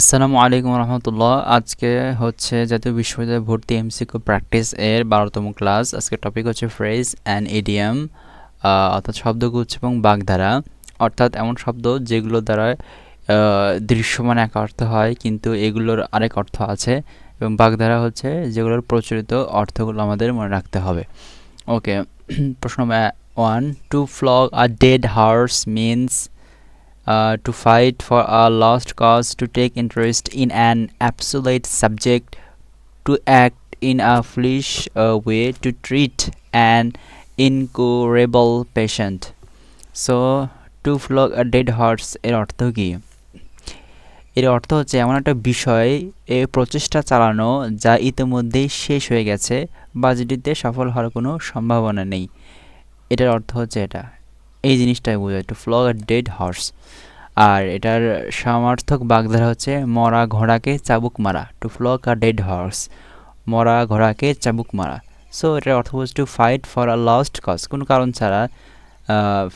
আসসালামু আলাইকুম রহমতুল্লাহ। আজকে হচ্ছে জাতীয় বিশ্ববিদ্যালয় ভর্তি এমসিকিউ প্র্যাকটিস এর ১২তম ক্লাস। আজকে টপিক হচ্ছে ফ্রেজ অ্যান্ড ইডিয়াম, অর্থাৎ শব্দগুচ্ছ এবং বাগধারা। অর্থাৎ এমন শব্দ যেগুলো দ্বারা দৃশ্যমান এক অর্থ হয় কিন্তু এগুলোর আরেক অর্থ আছে, এবং বাগধারা হচ্ছে যেগুলোর প্রচলিত অর্থগুলো আমাদের মনে রাখতে হবে। ওকে, প্রশ্ন 1, to flog a dead horse means to fight for a lost cause, to take interest in an absolute subject, to act in a foolish way, to treat an incurable patient. So, to flog a dead horse এর অর্থ কি? এর অর্থ হচ্ছে এমন একটা বিষয় এ প্রচেষ্টা চালানো যা ইতিমধ্যেই শেষ হয়ে গেছে বা যেটিতে সফল হওয়ার কোনো সম্ভাবনা নেই। এটার অর্থ হচ্ছে এটা, এই জিনিসটাই বোঝায় to flog a dead horse. আর এটার সমার্থক বাগধারা হচ্ছে মরা ঘোড়াকে চাবুক মারা, to flog a dead horse, মরা ঘোড়াকে চাবুক মারা। সো এটার অর্থ হচ্ছে to fight for a lost cause, কোনো কারণ ছাড়া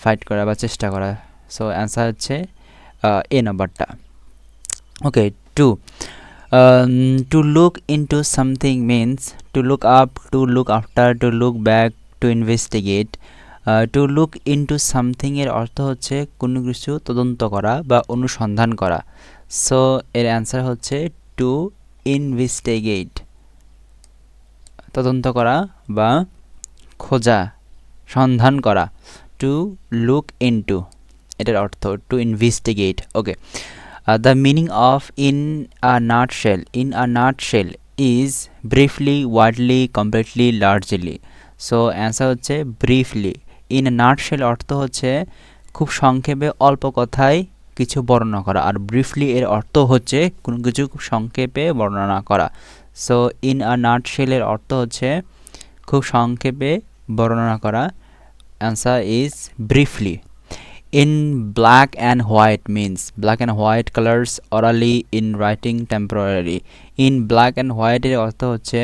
ফাইট করা বা চেষ্টা করা। সো অ্যান্সার হচ্ছে এ নাম্বারটা। Okay, to to look into something means to look up, to look after, to look back, to investigate. To look into something এর অর্থ হচ্ছে কোনো কিছু তদন্ত করা বা অনুসন্ধান করা। সো এর অ্যান্সার হচ্ছে টু ইনভেস্টিগেট, তদন্ত করা বা খোঁজা, সন্ধান করা। টু লুক ইনটু এটার অর্থ to investigate. Okay, the meaning of in a nutshell, in a nutshell is briefly, widely, completely, largely. So answer হচ্ছে ব্রিফলি। ইন আ নাটশেল অর্থ হচ্ছে খুব সংক্ষেপে, অল্প কথায় কিছু বর্ণনা করা, আর ব্রিফলি এর অর্থ হচ্ছে কোনো কিছু খুব সংক্ষেপে বর্ণনা করা। সো ইন আ নাটশেলের অর্থ হচ্ছে খুব সংক্ষেপে বর্ণনা করা। Answer is briefly. In black and white means black and white colors orally, in writing temporarily. In black and white এর অর্থ হচ্ছে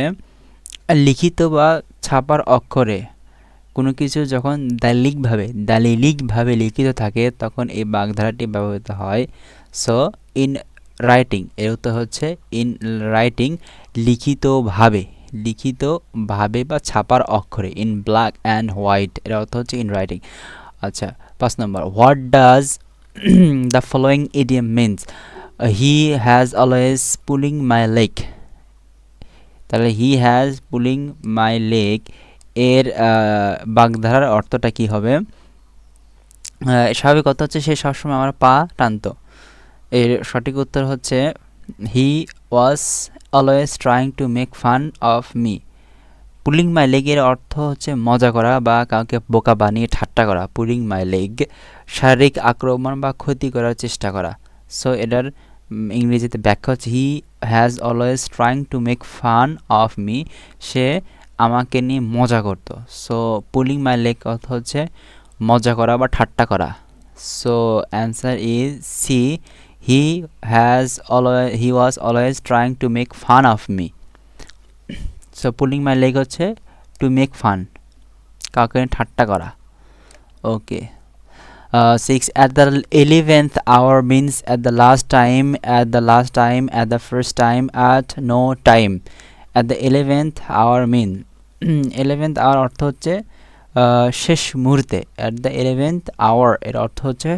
লিখিত বা ছাপার অক্ষরে কোনো কিছু যখন দালিলিকভাবে লিখিত থাকে তখন এই বাগধারাটি ব্যবহৃত হয়। সো ইন রাইটিং এর উত্তর হচ্ছে ইন রাইটিং, লিখিতভাবে বা ছাপার অক্ষরে। ইন ব্ল্যাক অ্যান্ড হোয়াইট এর অর্থ হচ্ছে ইন রাইটিং। আচ্ছা, 5 নম্বর, what does the following idiom means? He has always pulling my leg. তাহলে he has pulling my leg এর বাগধারার অর্থটা কি হবে? স্বাভাবিক অর্থ হচ্ছে সে সবসময় আমার পা টানতো। এর সঠিক উত্তর হচ্ছে he was always trying to make fun of me. Pulling my লেগের অর্থ হচ্ছে মজা করা বা কাউকে বোকা বানিয়ে ঠাট্টা করা। পুলিং মাই লেগ শারীরিক আক্রমণ বা ক্ষতি করার চেষ্টা করা। সো এটার ইংরেজিতে ব্যাখ্যা হচ্ছে he has always trying to make fun of me, সে আমাকে নিয়ে মজা করত। সো পুলিং মাই লেগ অর্থ হচ্ছে মজা করা বা ঠাট্টা করা। So answer is C, he was always trying to make fun of me. So pulling my leg হচ্ছে টু মেক ফান, কাউকে ঠাট্টা করা। ওকে, 6, at the 11th hour means at the last time, at the last time, at the first time, at no time. At the 11th hour mean 11th hour অর্থ হচ্ছে শেষ মুহূর্তে। at the 11th hour এর অর্থ হচ্ছে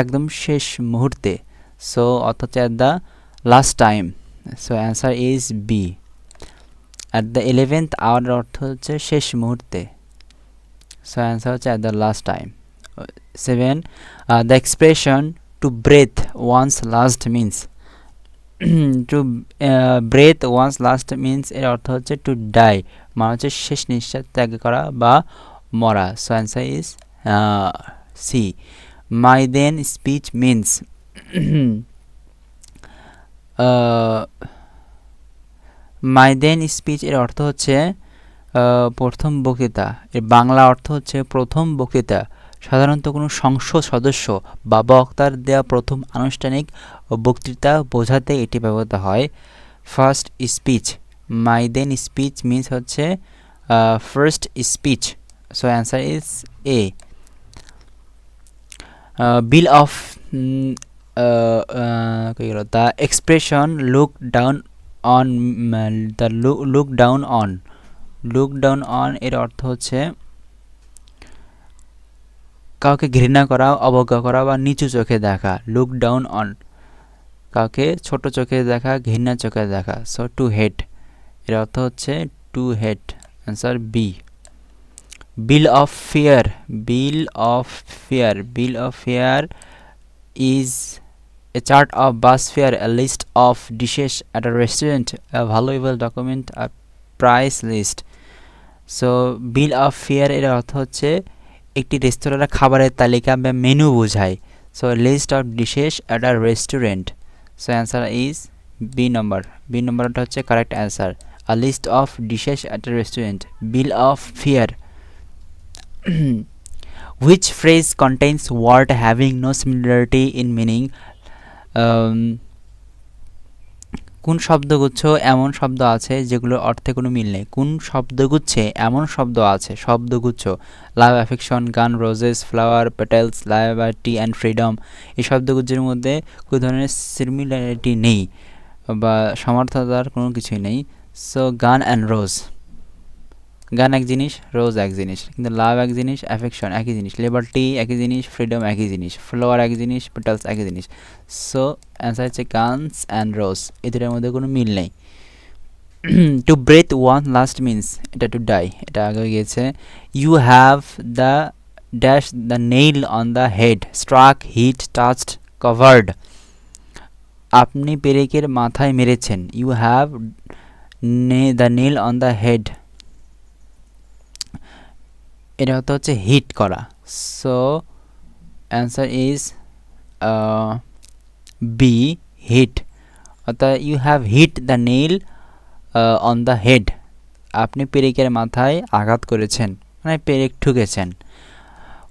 একদম শেষ মুহূর্তে। সো অর্থ হচ্ছে at the last time. So answer is B. at the 11th hour অর্থ হচ্ছে শেষ মুহূর্তে। সো অ্যান্সার হচ্ছে at the last time. 7, the expression to breathe one's last means to breathe one's last means এর অর্থ হচ্ছে to die, মানে হচ্ছে শেষ নিঃশ্বাস ত্যাগ করা বা মরা। So answer is C. my then speech means my then speech এর অর্থ হচ্ছে প্রথম বক্তৃতা। এর বাংলা অর্থ হচ্ছে প্রথম বক্তৃতা। সাধারণত কোনো সংসদ সদস্য বা বক্তার দেওয়া প্রথম আনুষ্ঠানিক বক্তৃতা বোঝাতে এটি ব্যবহৃত হয়। First speech, my then speech means হচ্ছে first speech. So answer is A. Bill of কী গেল, the expression look down on, the look down on, look down on এর অর্থ হচ্ছে কাউকে ঘৃণা করা, অবজ্ঞা করা বা নিচু চোখে দেখা। লুক ডাউন অন, কাউকে ছোট চোখে দেখা, ঘৃণা চোখে দেখা। সো টু হেট এর অর্থ হচ্ছে to hate. Answer B. Bill of fare, bill of fare, bill of fare is a chart of bus fare, a list of dishes at a restaurant, a valuable document, a price list. So bill of fair এর অর্থ হচ্ছে একটি রেস্তোরাঁর খাবারের তালিকা বা menu বোঝায়। So list of dishes at a restaurant. So answer is B number. B নম্বরটা হচ্ছে correct answer. A list of dishes at a restaurant, bill of fare. Which phrase contains word having no similarity in meaning? কোন শব্দগুচ্ছ এমন শব্দ আছে যেগুলোর অর্থে কোনো মিল নেই? কোন শব্দগুচ্ছে এমন শব্দ আছে, শব্দগুচ্ছ love, affection, gun, roses, flower, petals, liberty and freedom, এই শব্দগুচ্ছের মধ্যে কোনো ধরনের সিমিলারিটি নেই বা সমার্থতার কোনো কিছুই নেই। সো গান অ্যান্ড রোজ, গান এক জিনিস, রোজ এক জিনিস, কিন্তু লাভ এক জিনিস, অ্যাফেকশন একই জিনিস, লিবার্টি একই জিনিস, ফ্রিডম একই জিনিস, ফ্লাওয়ার এক জিনিস, পেটালস একই জিনিস। সো অ্যান্সার হচ্ছে গানস অ্যান্ড রোজ, এই দুটোর মধ্যে কোনো মিল নেই। To breathe one last means, এটা টু ডাই, এটা আগে গিয়েছে। You have the dash the nail on the head, struck, hit, touched, covered, আপনি পেরেকের মাথায় মেরেছেন। You have the nail on the head, এটা হচ্ছে হিট করা। So answer is B, hit. অর্থাৎ you have hit the nail on the head, আপনি পেরেকের মাথায় আঘাত করেছেন, মানে পেরেক ঠুকেছেন।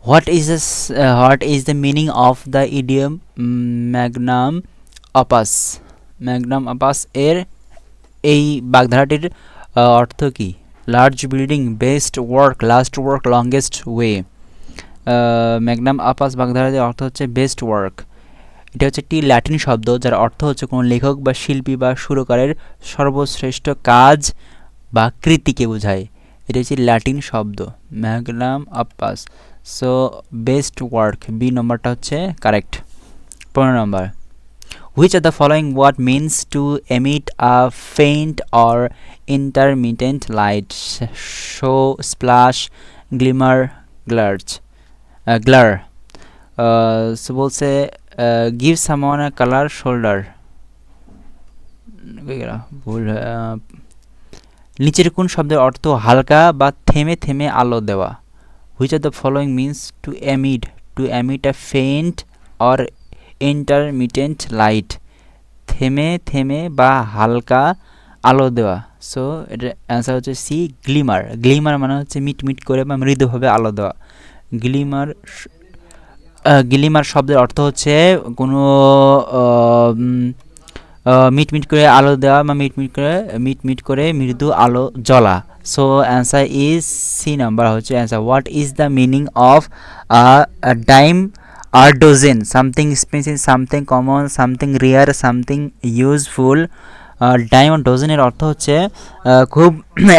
What is the meaning of the idiom magnum opus? Magnum opus এর এই বাগধারাটির অর্থ কী? Large building, best work, last work, longest way. Magnum opus বাগধারাটির অর্থ হচ্ছে বেস্ট ওয়ার্ক। এটা হচ্ছে একটি ল্যাটিন শব্দ যার অর্থ হচ্ছে কোনো লেখক বা শিল্পী বা সুরকারের সর্বশ্রেষ্ঠ কাজ বা কৃতিকে বোঝায়। এটা হচ্ছে ল্যাটিন শব্দ magnum opus. So best work, B নম্বরটা হচ্ছে কারেক্ট। 15 নম্বর, which of the following word means to emit a faint or intermittent light? Show, splash, glimmer, glare. So বলছে give someone a color shoulder, ভুল। নিচের কোন শব্দের অর্থ হালকা বা থেমে থেমে আলো দেওয়া? which of the following means to emit a faint or intermittent light, থেমে থেমে বা হালকা আলো দেওয়া। সো এটার অ্যান্সার হচ্ছে সি, গ্লিমার। গ্লিমার মানে হচ্ছে মিটমিট করে বা মৃদুভাবে আলো দেওয়া। গ্লিমার, গ্লিমার শব্দের অর্থ হচ্ছে কোনো মিটমিট করে আলো দেওয়া বা মিটমিট করে মৃদু আলো জ্বলা। So answer is C number হচ্ছে answer. What is the meaning of dime a dozen? Something expensive, something common, something rare, something useful. Dime a ডোজেনের অর্থ হচ্ছে খুব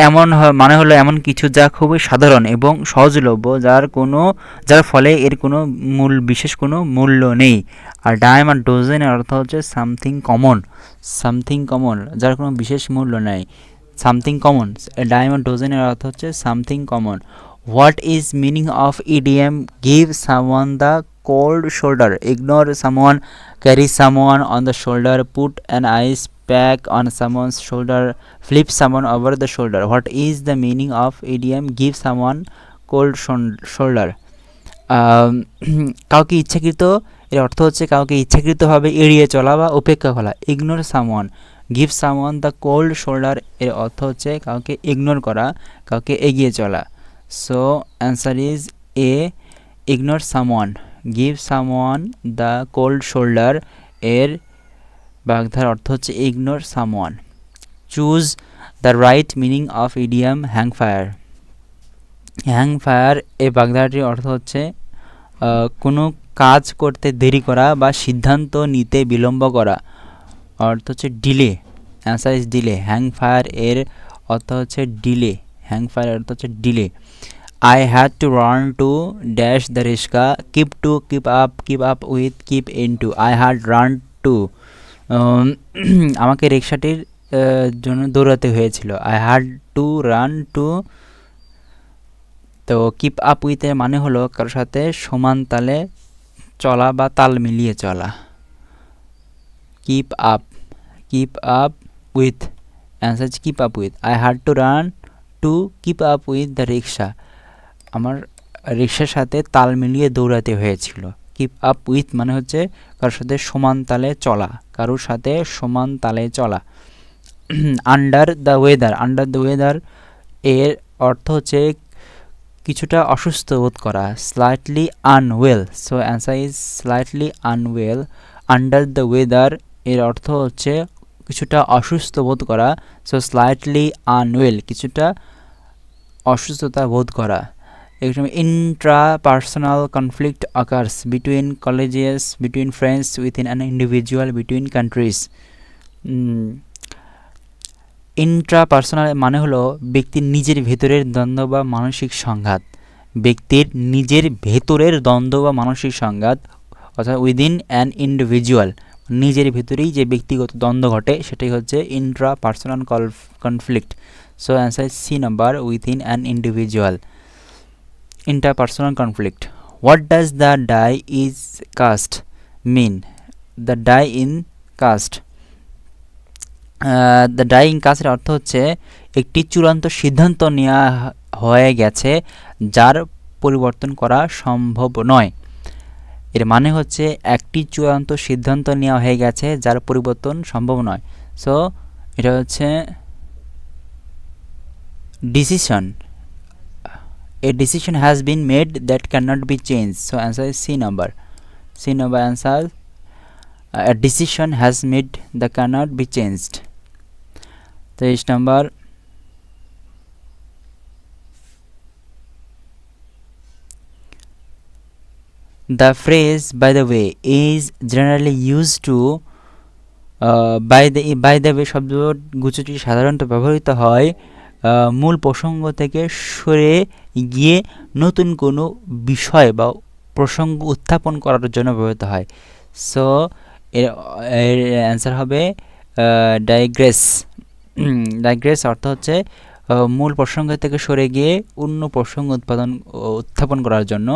এমন মানে হলো এমন কিছু যা খুবই সাধারণ এবং সহজলভ্য, যার ফলে এর কোনো বিশেষ কোনো মূল্য নেই। আর ডাইম আর ডোজেনের অর্থ হচ্ছে সামথিং কমন, যার কোনো বিশেষ মূল্য নেই, সামথিং কমন। ডাইম আর ডোজেনের অর্থ হচ্ছে something common. What is meaning of EDM give someone the cold shoulder, ignore someone, carry someone on the shoulder, put an ice pack on someone's shoulder, flip someone over the shoulder? What is the meaning of idiom give someone cold shoulder? কাউকে ইচ্ছাকৃত, এর অর্থ হচ্ছে কাউকে ইচ্ছাকৃতভাবে এড়িয়ে চলা বা উপেক্ষা করা। Ignore someone, give someone the cold shoulder, এর অর্থ হচ্ছে কাউকে ইগনোর করা, কাউকে এগিয়ে চলা। So answer is A, ignore someone. Give someone the cold shoulder এর বাগধার অর্থ হচ্ছে ignore someone. Choose the right meaning of idiom hang fire. Hang fire এই বাগধারাটির অর্থ হচ্ছে কোনো কাজ করতে দেরি করা বা সিদ্ধান্ত নিতে বিলম্ব করা, অর্থ হচ্ছে delay. Answer is delay. Hang fire এর অর্থ হচ্ছে ডিলে। হ্যাং ফায়ার অর্থ হচ্ছে delay. I had to run to dash the rickshaw, keep up with, keep into. I had run to আমাকে রিক্সাটির জন্য দৌড়াতে হয়েছিল। I had to run to, তো কিপ আপ উইথ এর মানে হলো কারোর সাথে সমান তালে চলা বা তাল মিলিয়ে চলা। Keep up with, answer keep up with. I had to run to keep up with the রিক্সা, আমার রিক্সার সাথে তাল মিলিয়ে দৌড়াতে হয়েছিল। কিপ আপ উইথ মানে হচ্ছে কারোর সাথে সমান তালে চলা, কারোর সাথে সমান তালে চলা। আন্ডার দ্য ওয়েদার এর অর্থ হচ্ছে কিছুটা অসুস্থ বোধ করা, slightly unwell. So answer is slightly unwell. Under the weather এর অর্থ হচ্ছে কিছুটা অসুস্থ বোধ করা। সো স্লাইটলি আনওয়েল, কিছুটা অসুস্থতা বোধ করা। Intrapersonal conflict occurs between colleagues, between friends, within an individual, between countries. Intrapersonal মানে হলো ব্যক্তির নিজের ভেতরের দ্বন্দ্ব বা মানসিক সংঘাত। ব্যক্তির নিজের ভেতরের দ্বন্দ্ব বা মানসিক সংঘাত, অর্থাৎ উইদিন অ্যান ইন্ডিভিজুয়াল, নিজের ভেতরেই যে ব্যক্তিগত দ্বন্দ্ব ঘটে সেটাই হচ্ছে intrapersonal conflict. So answer C number, within an individual. Interpersonal conflict. What does the die is cast mean? The die in cast. The die in cast এর অর্থ হচ্ছে একটি চূড়ান্ত সিদ্ধান্ত নেওয়া হয়ে গেছে যার পরিবর্তন করা সম্ভব নয়। এর মানে হচ্ছে একটি চূড়ান্ত সিদ্ধান্ত নেওয়া হয়ে গেছে যার পরিবর্তন সম্ভব নয়। সো এটা হচ্ছে decision. A decision has been made that cannot be changed. So answer is C number. C number answer. A decision has made that cannot be changed. 23 number. The phrase by the way is generally used to by the way শব্দগুচ্ছটি সাধারণত ব্যবহৃত হয় মূল প্রসঙ্গ থেকে সরে গিয়ে নতুন কোনো বিষয় বা প্রসঙ্গ উত্থাপন করার জন্য ব্যবহৃত হয়। সো এর অ্যান্সার হবে ডাইগ্রেস অর্থ হচ্ছে মূল প্রসঙ্গ থেকে সরে গিয়ে অন্য প্রসঙ্গ উত্থাপন করার জন্য।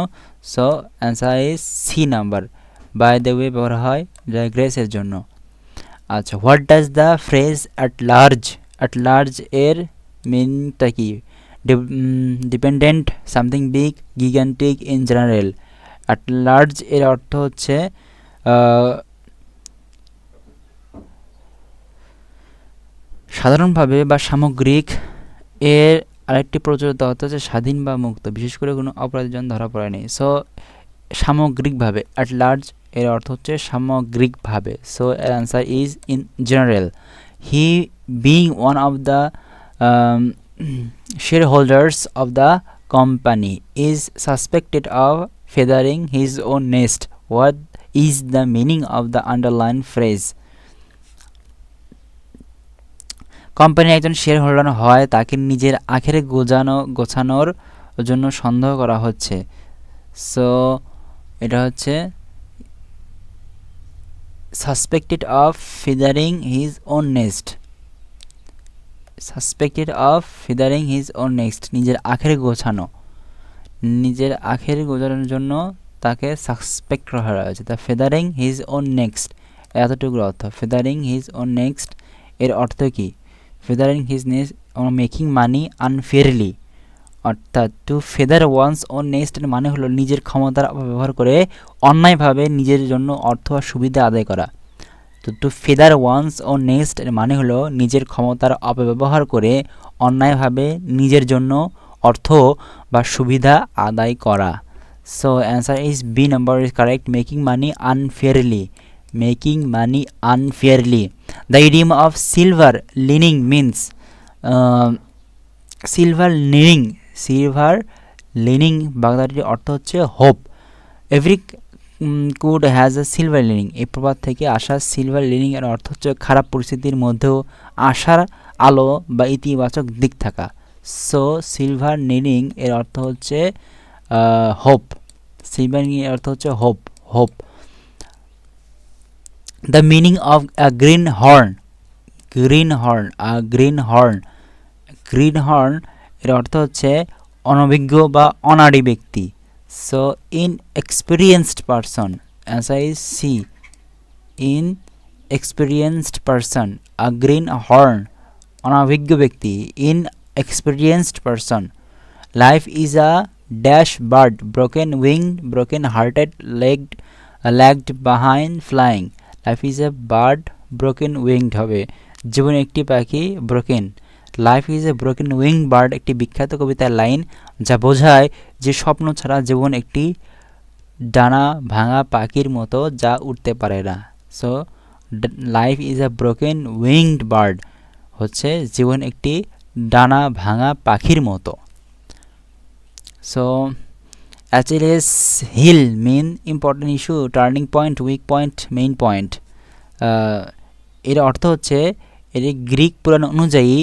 So answer is C number, by the way ব্যবহার হয় ডাইগ্রেসের জন্য। আচ্ছা, what does the phrase at large এর মিনটা কি? Dependent, something big, gigantic, in general. At large এর অর্থ হচ্ছে সাধারণভাবে বা সামগ্রিক। এর আরেকটি প্রচলিত অর্থ হচ্ছে স্বাধীন বা মুক্ত, বিশেষ করে কোনো অপরাধীর জন্য ধরা পড়েনি। সো সামগ্রিকভাবে, অ্যাট লার্জ এর অর্থ হচ্ছে সামগ্রিকভাবে। সো এর answer is in general. He being one of the shareholders of the company is suspected of feathering his own nest. What is the meaning of the underlined phrase? কোম্পানির একজন share holder হয় তাকে নিজের আখেরে গোছানোর জন্য সন্দেহ করা হচ্ছে। সো এটা হচ্ছে suspected of feathering his own nest. Suspected of feathering his own next, নিজের আখের গোছানোর জন্য তাকে সাসপেক্ট করা হয়েছে। তা ফেদারিং হিজ ওন নেক্সট এতটুকুর অর্থ। ফেদারিং হিজ ওন নেক্সট এর অর্থ কি? Feathering his next making money unfairly, অর্থাৎ to feather one's own next এর মানে হলো নিজের ক্ষমতার অপব্যবহার করে অন্যায়ভাবে নিজের জন্য অর্থ আর সুবিধা আদায় করা। তো টু ফেদার ওয়ান্স ও নেক্সট এর মানে হলো নিজের ক্ষমতার অপব্যবহার করে অন্যায়ভাবে নিজের জন্য অর্থ বা সুবিধা আদায় করা। So answer is B number is correct, making money unfairly. The idiom of silver lining means, silver lining বাগদাটির অর্থ হচ্ছে hope. Every cloud has a silver lining, এই প্রবাদ থেকে আসা সিলভার লিনিং এর অর্থ হচ্ছে খারাপ পরিস্থিতির মধ্যেও আশার আলো বা ইতিবাচক দিক থাকা। সো সিলভার লিনিং এর অর্থ হচ্ছে হোপ। সিলভার লিনিং এর অর্থ হচ্ছে hope, hope. The meaning of a greenhorn, greenhorn, greenhorn, greenhorn এর অর্থ হচ্ছে অনভিজ্ঞ বা অনাড়ি ব্যক্তি। So inexperienced person, answer is C, inexperienced person. A greenhorn, অনভিজ্ঞ ব্যক্তি। Inexperienced person. Life is a dash bird, broken winged, broken hearted, lagged behind flying. Life is a bird, broken winged হবে। জীবন একটি পাখি, broken. Life is a broken wing bird একটি বিখ্যাত কবিতার line, যা বোঝায় যে স্বপ্ন ছাড়া জীবন একটি ডানা ভাঙা পাখির মতো যা উঠতে পারে না। So life is a broken winged bird হচ্ছে জীবন একটি ডানা ভাঙা পাখির মতো। So Achilles heel main important issue, turning point, weak point, main point. এর অর্থ হচ্ছে, এর গ্রিক পুরাণ অনুযায়ী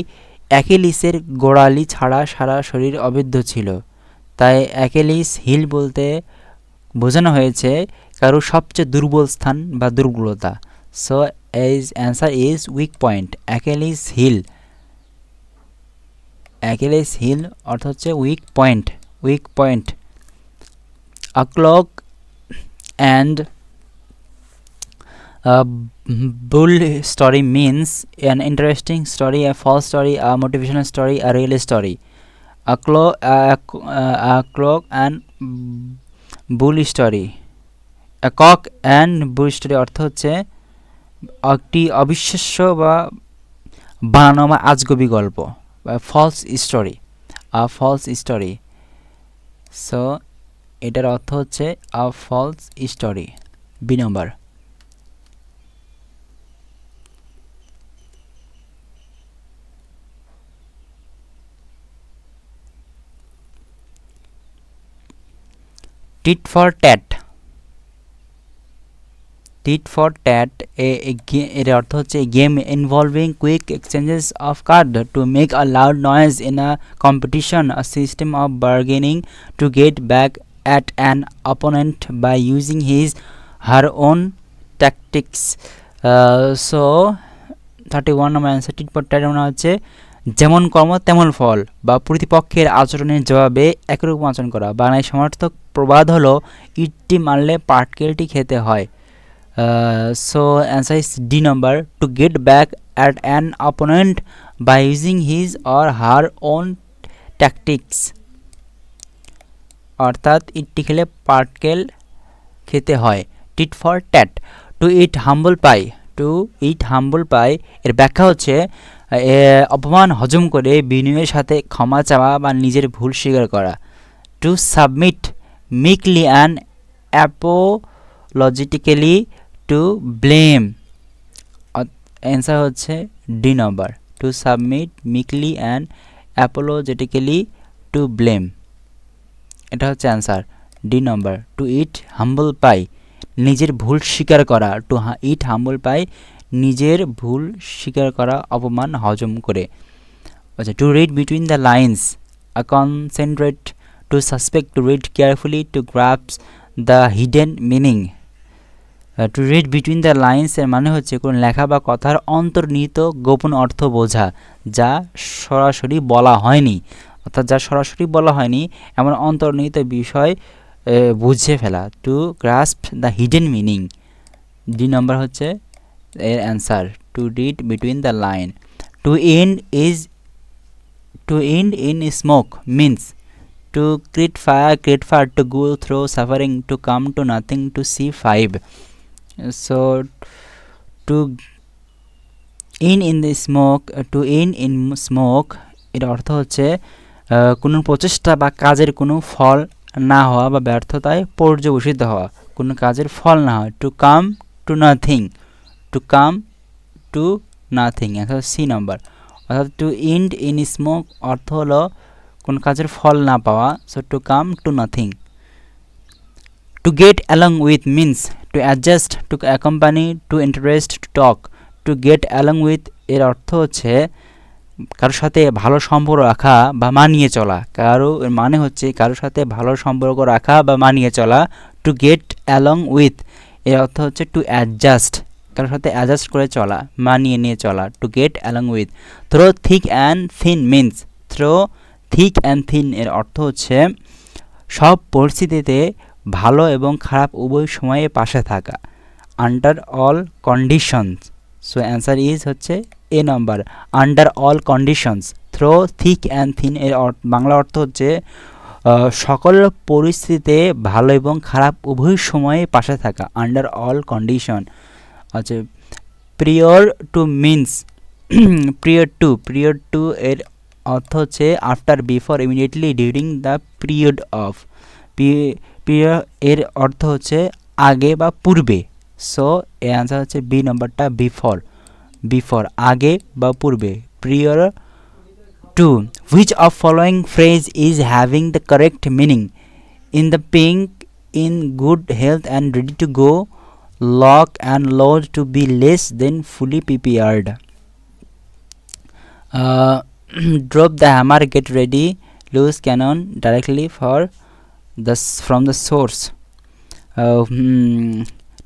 অ্যাকিলিসের গোড়ালি ছাড়া সারা শরীর অবিদ্ধ ছিল, তাই অ্যাকিলিস হিল বলতে বোঝানো হয়েছে কারো সবচেয়ে দুর্বল স্থান বা দুর্বলতা। So answer is weak point, Achilles heel. Achilles heel অর্থ হচ্ছে weak point, weak point. A clock and bull story means an interesting story, a false story, a motivational story, a real story. A clock and bull story, a cock and bull story অর্থ হচ্ছে একটি অবিশ্বাস্য বা বানানো বা আজগুবি গল্প, বা false story, a false story. So এটার অর্থ হচ্ছে আ ফলস স্টোরি, বি নম্বর। Tit for tat, tit for tat এর অর্থ হচ্ছে game involving quick exchanges of card to make a loud noise in a competition, a system of bargaining to get back at an opponent by using his her own tactics. So 31 নম্বর answer, tit for tat মানে হচ্ছে যেমন কর্ম তেমন ফল, বা প্রতিপক্ষের আচরণের জবাবে একরকম আচরণ করা। বাংলায় সমার্থক প্রবাদ হলো ইটটি মারলে পাটকেলটি খেতে হয়। সো অ্যান্সার ইজ ডি নম্বর, to get back at an opponent by using his or her own tactics, অর্থাৎ ইটটি খেলে পাটকেল খেতে হয়। Tit for tat. To eat humble pie, to eat humble pie এর ব্যাখ্যা হচ্ছে অপমান হজম করে বিনয়ের সাথে ক্ষমা চাওয়া বা নিজের ভুল স্বীকার করা। To submit meekly and apologetically to blame, answer হচ্ছে ডি নম্বর, to submit meekly and apologetically to blame, এটা হচ্ছে অ্যান্সার ডি নম্বর। টু ইট হাম্বল পাই, নিজের ভুল স্বীকার করা। টু ইট হাম্বল পাই, নিজের ভুল স্বীকার করা, অপমান হজম করে। আচ্ছা, to read between the lines, a concentrate, to suspect, to read carefully, to grasp the hidden meaning. To read between the lines এর মানে হচ্ছে কোনো লেখা বা কথার অন্তর্নিহিত গোপন অর্থ বোঝা, যা সরাসরি বলা হয়নি, অর্থাৎ যা সরাসরি বলা হয়নি এমন অন্তর্নিহিত বিষয় বুঝে ফেলা। To grasp the hidden meaning, D নম্বর হচ্ছে এর answer, to read between the line. To end in smoke means to create fire, to go through suffering, to come to nothing, to see five. So to end in the smoke, to end in smoke এর অর্থ হচ্ছে কোনো প্রচেষ্টা বা কাজের কোনো ফল না হওয়া বা ব্যর্থতায় পর্যবসিত হওয়া, কোনো কাজের ফল না হয়। To come to nothing, to come to nothing, অর্থাৎ সি নম্বর। অর্থাৎ টু এন্ড ইন স্মোক অর্থ হলো কোন কাজের ফল না পাওয়া। So to come to nothing. To get along with means to adjust, to accompany, to interest, to talk. To get along with এর অর্থ হচ্ছে কারোর সাথে ভালো সম্পর্ক রাখা বা মানিয়ে চলা। এর মানে হচ্ছে কারোর সাথে ভালো সম্পর্ক রাখা বা মানিয়ে চলা। টু গেট অ্যালং উইথ এর অর্থ হচ্ছে টু অ্যাডজাস্ট, কারোর সাথে অ্যাডজাস্ট করে চলা, মানিয়ে নিয়ে চলা। To get along with. Through thick and thin means through thick and thin এর অর্থ হচ্ছে সব পরিস্থিতিতে ভালো এবং খারাপ উভয় সময়ে পাশে থাকা। Under all conditions, so answer is হচ্ছে এ নম্বর, under all conditions. Through thick and thin এর বাংলা অর্থ হচ্ছে সকল পরিস্থিতিতে ভালো এবং খারাপ উভয় সময়ে পাশে থাকা, আন্ডার অল কন্ডিশন। আচ্ছা, prior to means prior to এর অর্থ হচ্ছে after, before, immediately, during the period of. Prior এর অর্থ হচ্ছে আগে বা পূর্বে। সো এর অ্যান্সার হচ্ছে বি নম্বরটা, বিফোর আগে বা পূর্বে। Prior to. Which of following phrase is having the correct meaning? In the pink, in good health and ready to go, lock and load, to be less than fully prepared. Drop the hammer, get ready, loose cannon, directly from the source.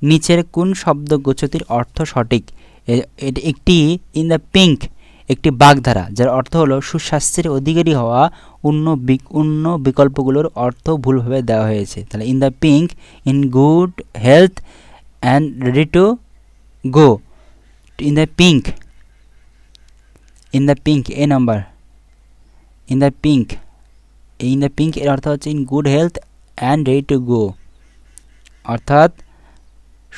নিচের কোন শব্দগুচ্ছটির অর্থ সঠিক? একটি in the pink একটি বাগধারা যার অর্থ হলো সুস্বাস্থ্যের অধিকারী হওয়া। অন্য বিকল্পগুলোর অর্থ ভুলভাবে দেওয়া হয়েছে। তাহলে in the pink, in good health and ready to go. In the pink, A number, in the pink এর অর্থ হচ্ছে in good health and ready to গো, অর্থাৎ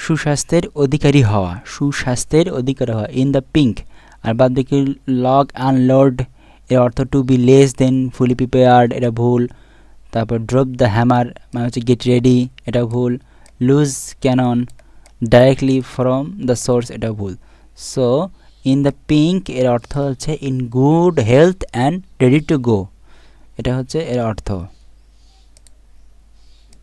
সুস্বাস্থ্যের অধিকারী হওয়া, ইন দ্য পিঙ্ক। আর বাদ বাকি লক আনলোড এর অর্থ two be less than fully prepared, এটা ভুল। তারপর ড্রপ দ্য হ্যামার মানে হচ্ছে গেট রেডি, এটা ভুল। Loose cannon, directly from the source, এটা ভুল। সো ইন দ্য পিঙ্ক এর অর্থ হচ্ছে in good health and ready to go, এটা হচ্ছে এর অর্থ।